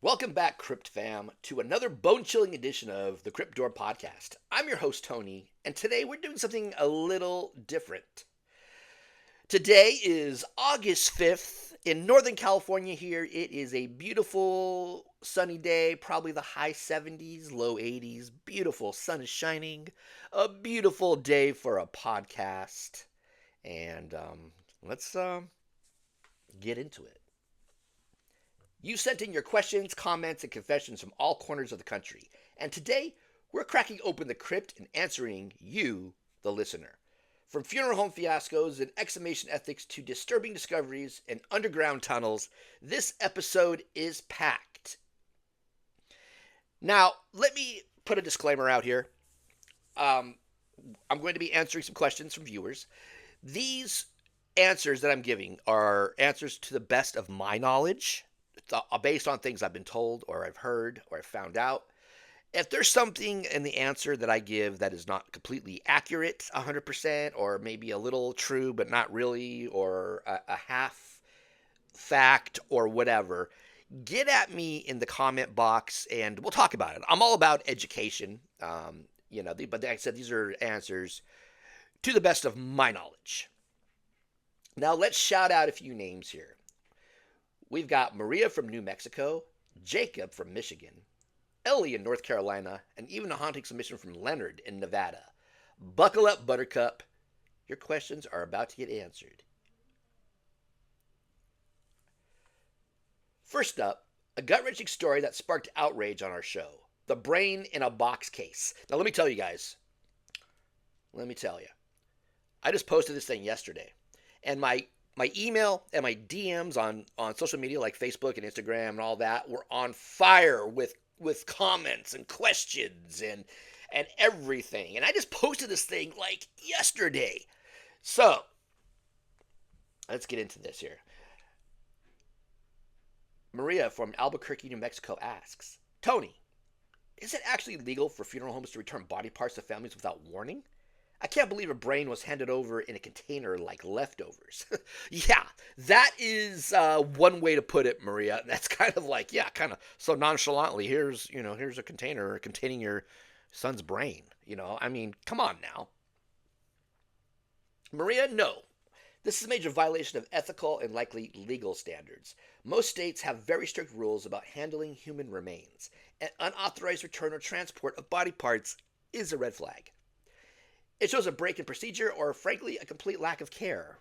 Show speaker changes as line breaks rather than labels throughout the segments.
Welcome back, Crypt fam, to another bone-chilling edition of the Crypt Door Podcast. I'm your host, Tony, and today we're doing something a little different. Today is August 5th. In Northern California here, it is a beautiful sunny day, probably the high 70s, low 80s. Beautiful, sun is shining. A beautiful day for a podcast. And let's get into it. You sent in your questions, comments, and confessions from all corners of the country. And today, we're cracking open the crypt and answering you, the listener. From funeral home fiascos and exhumation ethics to disturbing discoveries and underground tunnels, this episode is packed. Now, let me put a disclaimer out here. I'm going to be answering some questions from viewers. These answers that I'm giving are answers to the best of my knowledge, based on things I've been told or I've heard or I've found out. If there's something in the answer that I give that is not completely accurate 100% or maybe a little true but not really, or a half fact or whatever, get at me in the comment box and we'll talk about it. I'm all about education, but like I said, these are answers to the best of my knowledge. Now let's shout out a few names here. We've got Maria from New Mexico, Jacob from Michigan, Ellie in North Carolina, and even a haunting submission from Leonard in Nevada. Buckle up, Buttercup. Your questions are about to get answered. First up, a gut-wrenching story that sparked outrage on our show. The brain in a box case. Now let me tell you guys. I just posted this thing yesterday. And my email and my DMs on social media like Facebook and Instagram and all that were on fire with comments and questions and everything. And I just posted this thing like yesterday. So, let's get into this here. Maria from Albuquerque, New Mexico asks, Tony, is it actually legal for funeral homes to return body parts to families without warning? I can't believe a brain was handed over in a container like leftovers. Yeah, that is one way to put it, Maria. That's kind of like, kind of so nonchalantly. Here's a container containing your son's brain. I mean, come on now. Maria, no. This is a major violation of ethical and likely legal standards. Most states have very strict rules about handling human remains, and unauthorized return or transport of body parts is a red flag. It shows a break in procedure or, frankly, a complete lack of care.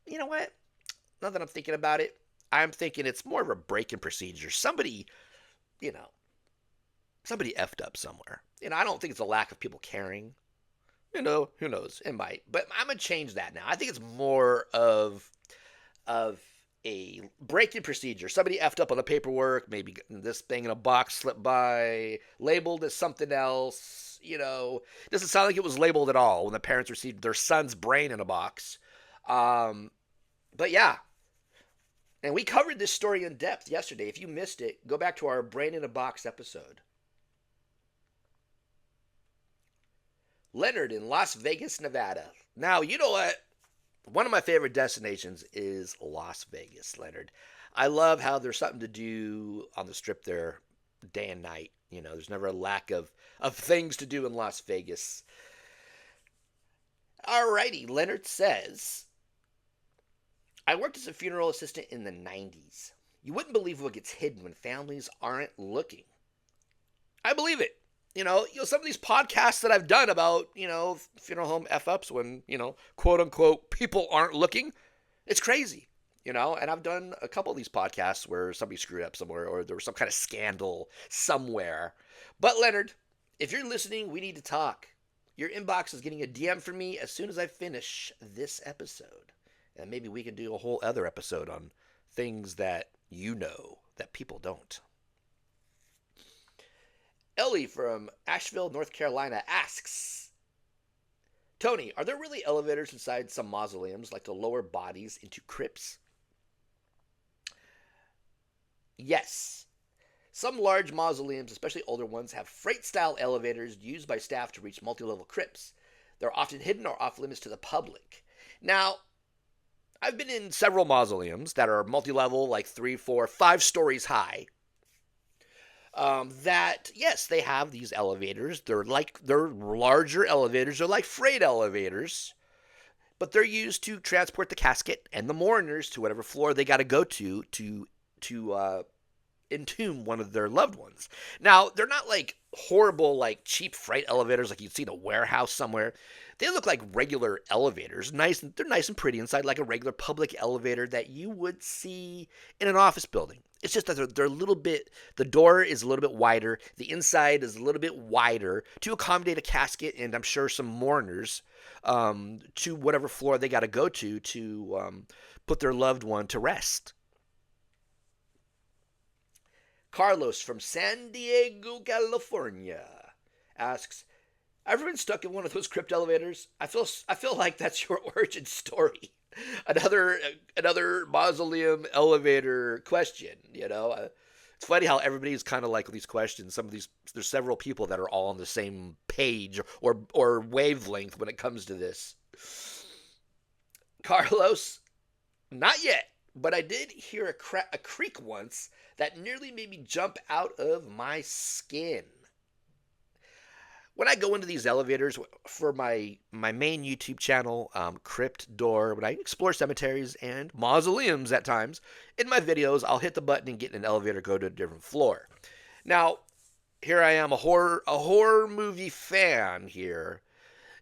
You know what? Now that I'm thinking about it, I'm thinking it's more of a break in procedure. Somebody effed up somewhere. I don't think it's a lack of people caring. Who knows? It might. But I'm going to change that now. I think it's more of a break in procedure. Somebody effed up on the paperwork, maybe this thing in a box slipped by, labeled as something else. Doesn't sound like it was labeled at all when the parents received their son's brain in a box. But yeah. And we covered this story in depth yesterday. If you missed it, go back to our Brain in a Box episode. Leonard in Las Vegas, Nevada. Now, you know what? One of my favorite destinations is Las Vegas, Leonard. I love how there's something to do on the strip there day and night. There's never a lack of things to do in Las Vegas. Alrighty, Leonard says, I worked as a funeral assistant in the 90s. You wouldn't believe what gets hidden when families aren't looking. I believe it. Some of these podcasts that I've done about, funeral home F-ups when, quote unquote, people aren't looking. It's crazy. And I've done a couple of these podcasts where somebody screwed up somewhere or there was some kind of scandal somewhere. But Leonard, if you're listening, we need to talk. Your inbox is getting a DM from me as soon as I finish this episode. And maybe we can do a whole other episode on things that that people don't. Ellie from Asheville, North Carolina asks, Tony, are there really elevators inside some mausoleums like to lower bodies into crypts? Yes. Some large mausoleums, especially older ones, have freight-style elevators used by staff to reach multi-level crypts. They're often hidden or off-limits to the public. Now, I've been in several mausoleums that are multi-level, like 3, 4, 5 stories high. That yes, they have these elevators. They're larger elevators. They're like freight elevators, but they're used to transport the casket and the mourners to whatever floor they got to go to entomb one of their loved ones. Now, they're not like horrible, like cheap freight elevators like you'd see in a warehouse somewhere. They look like regular elevators. They're nice and pretty inside, like a regular public elevator that you would see in an office building. It's just that they're a little bit, the door is a little bit wider, the inside is a little bit wider to accommodate a casket and I'm sure some mourners to whatever floor they got to go to put their loved one to rest. Carlos from San Diego, California asks, ever been stuck in one of those crypt elevators? I feel like that's your origin story. Another mausoleum elevator question, It's funny how everybody's kind of like these questions. There's several people that are all on the same page or wavelength when it comes to this. Carlos, not yet. But I did hear a creak once that nearly made me jump out of my skin. When I go into these elevators for my main YouTube channel, Crypt Door, when I explore cemeteries and mausoleums at times, in my videos, I'll hit the button and get in an elevator, go to a different floor. Now, here I am, a horror movie fan here.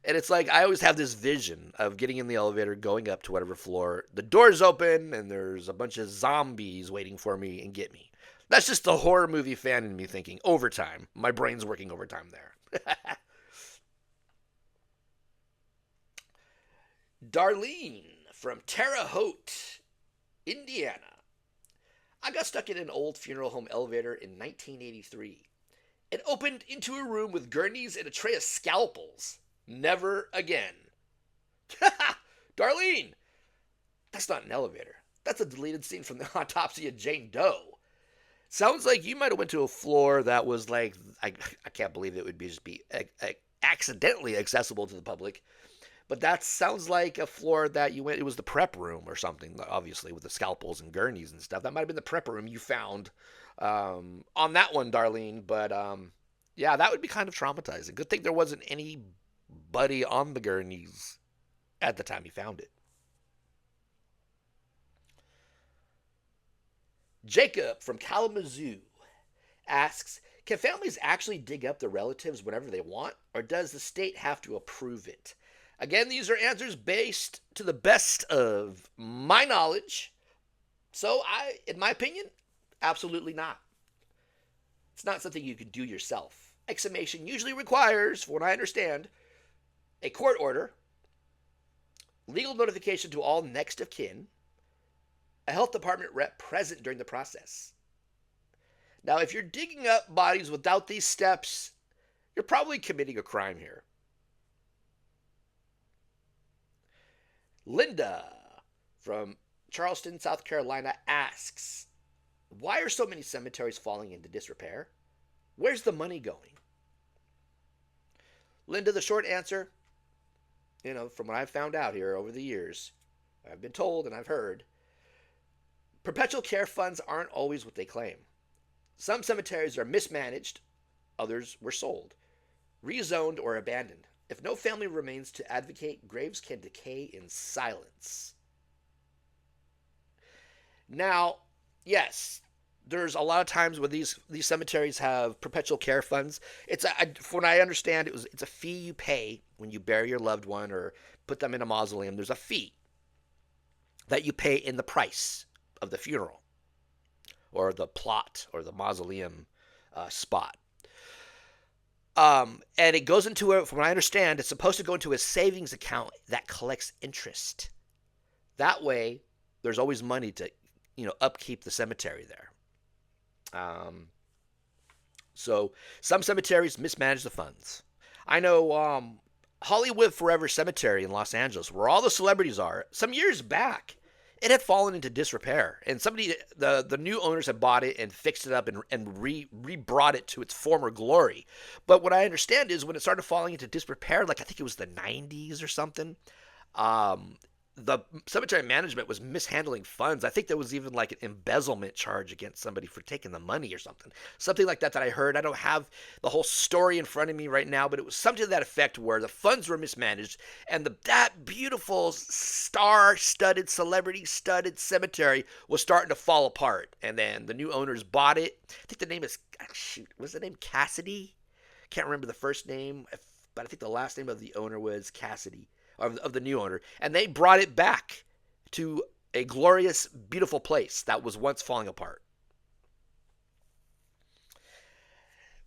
And it's like I always have this vision of getting in the elevator, going up to whatever floor. The door's open, and there's a bunch of zombies waiting for me and get me. That's just the horror movie fan in me thinking, overtime. My brain's working overtime there. Darlene from Terre Haute, Indiana. I got stuck in an old funeral home elevator in 1983. It opened into a room with gurneys and a tray of scalpels. Never again. Darlene, that's not an elevator. That's a deleted scene from the autopsy of Jane Doe. Sounds like you might have went to a floor that was like, I can't believe it would just be accidentally accessible to the public. But that sounds like a floor that you went, it was the prep room or something, obviously, with the scalpels and gurneys and stuff. That might have been the prep room you found on that one, Darlene. But yeah, that would be kind of traumatizing. Good thing there wasn't anybody on the gurneys at the time you found it. Jacob from Kalamazoo asks, can families actually dig up their relatives whenever they want, or does the state have to approve it? Again, these are answers based to the best of my knowledge. So in my opinion, absolutely not. It's not something you can do yourself. Exhumation usually requires, from what I understand, a court order, legal notification to all next of kin, a health department rep present during the process. Now, if you're digging up bodies without these steps, you're probably committing a crime here. Linda from Charleston, South Carolina asks, why are so many cemeteries falling into disrepair? Where's the money going? Linda, the short answer, from what I've found out here over the years, I've been told and I've heard, perpetual care funds aren't always what they claim. Some cemeteries are mismanaged, others were sold, rezoned, or abandoned. If no family remains to advocate, graves can decay in silence. Now, yes, there's a lot of times where these cemeteries have perpetual care funds. From what I understand, it's a fee you pay when you bury your loved one or put them in a mausoleum. There's a fee that you pay in the price of the funeral or the plot or the mausoleum spot. And it goes into from what I understand, it's supposed to go into a savings account that collects interest. That way, there's always money to, upkeep the cemetery there. So some cemeteries mismanage the funds. I know Hollywood Forever Cemetery in Los Angeles, where all the celebrities are, some years back, it had fallen into disrepair, and the new owners had bought it and fixed it up and re-brought it to its former glory. But what I understand is when it started falling into disrepair, like I think it was the 90s or something, the cemetery management was mishandling funds. I think there was even like an embezzlement charge against somebody for taking the money or something like that I heard. I don't have the whole story in front of me right now, but it was something to that effect where the funds were mismanaged and that beautiful star-studded, celebrity-studded cemetery was starting to fall apart. And then the new owners bought it. I think the name is was the name Cassidy? Can't remember the first name, but I think the last name of the owner was Cassidy. Of the new owner, and they brought it back to a glorious, beautiful place that was once falling apart.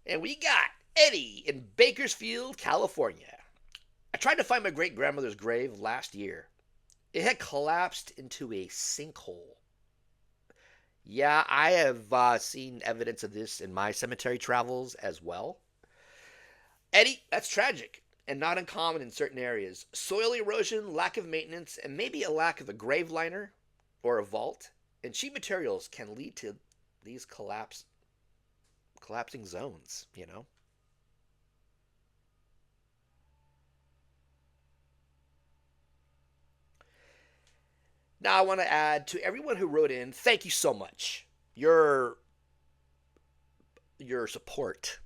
And we got Eddie in Bakersfield, California. I tried to find my great-grandmother's grave last year. It had collapsed into a sinkhole. Yeah, I have seen evidence of this in my cemetery travels as well. Eddie, that's tragic. And not uncommon in certain areas. Soil erosion, lack of maintenance, and maybe a lack of a grave liner or a vault, and cheap materials can lead to these collapsing zones, you know? Now I want to add to everyone who wrote in, thank you so much. Your support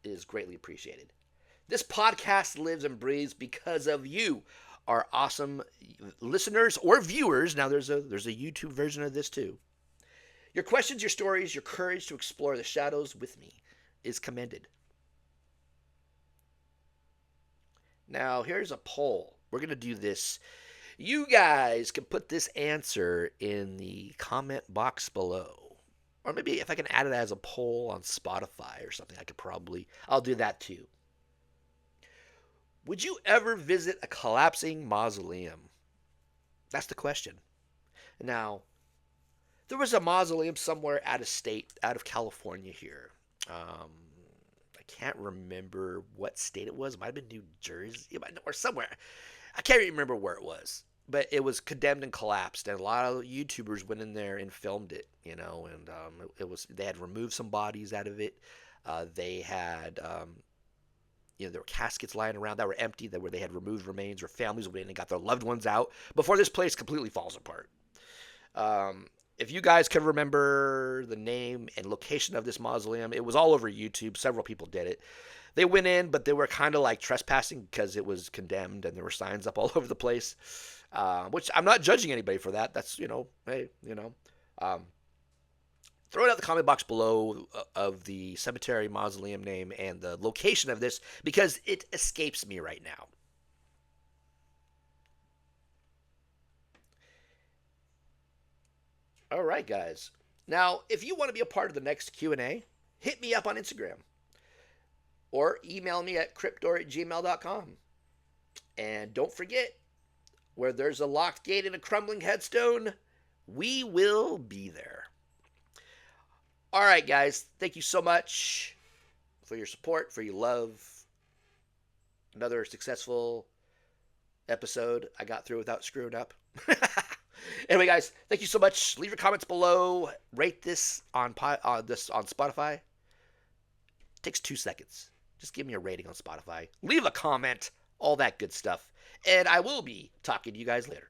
is greatly appreciated. This podcast lives and breathes because of you, our awesome listeners or viewers. Now there's a YouTube version of this too. Your questions, your stories, your courage to explore the shadows with me is commended. Now here's a poll. We're going to do this. You guys can put this answer in the comment box below. Or maybe if I can add it as a poll on Spotify or something, I'll do that too. Would you ever visit a collapsing mausoleum? That's the question. Now, there was a mausoleum somewhere out of state, out of California here. I can't remember what state it was. It might have been New Jersey or somewhere. I can't remember where it was. But it was condemned and collapsed, and a lot of YouTubers went in there and filmed it, you know, and they had removed some bodies out of it. They had there were caskets lying around that were empty, where they had removed remains, or families went in and got their loved ones out before this place completely falls apart. If you guys can remember the name and location of this mausoleum, it was all over YouTube. Several people did it. They went in, but they were kind of like trespassing because it was condemned and there were signs up all over the place, which I'm not judging anybody for that. That's, hey, throw it out the comment box below of the cemetery mausoleum name and the location of this because it escapes me right now. All right, guys. Now, if you want to be a part of the next Q&A, hit me up on Instagram or email me at cryptdoor@gmail.com. And don't forget, where there's a locked gate and a crumbling headstone, we will be there. All right, guys. Thank you so much for your support, for your love. Another successful episode I got through without screwing up. Anyway, guys, thank you so much. Leave your comments below. Rate this on Spotify. It takes 2 seconds. Just give me a rating on Spotify. Leave a comment. All that good stuff. And I will be talking to you guys later.